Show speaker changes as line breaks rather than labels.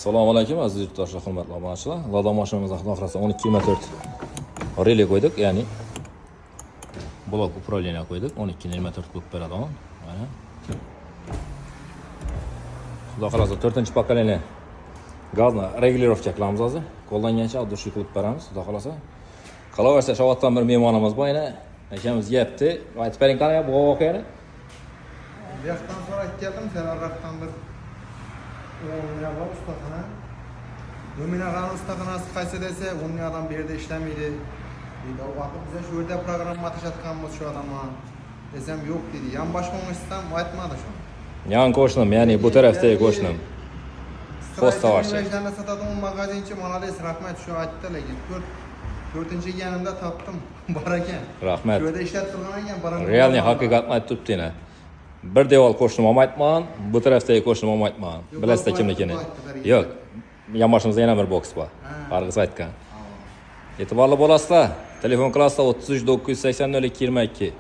Assalomu alaykum aziz yurtdoshlar, hurmatli obunachilar. Lada mashinamizda Xudo xolasa 12.4 relay qo'ydik, ya'ni blok upravleniya qo'ydik. 12.4 bo'lib beradi u. Mana. Xudo xolasa 4-pokoleniya gazni regulirovka qilamiz hozir. Qo'llangancha oddiy qilib beramiz, xudo xolasa. Qolaversa shavatdan bir mehmonimiz bor yana. Akamiz yeyapti. Aytib bering qanday bu voqeani?
Bu yoqdan sonra keldim, Serarroqdan bir o'yinlar ustaxona. Nominagan ustaxonasi qaysi desa, onun adam bir yerda ishlaydi. Dedi, o vaqt bize şu yerda programma atışatganmiz şu adamga. Desem yo'q dedi. Yan boshqonishdan aytmadi shu.
Yan qo'shnim, ya'ni bu tarafdagi qo'shnim. Postavashchi.
Mejdanda sotadigan magazinchi, молодец, rahmat shu aytdi, lekin 4-chi yanimda topdim. Bor ekan.
Rahmat.
Shu yerda ishlatib turgan ekan, baran.
Realni haqiqatni aytib turibdinglar. Bir devor qo'shnim olmayman, bu tarafdagi qo'shnim olmayman. Bilasizlar kimligini? Yo'q. Yonboshimizda yana bir boks bor. Qarg'iz aytgan. E'tiborli bo'lasizlar. Telefon qilasizlar 33 980 02 22.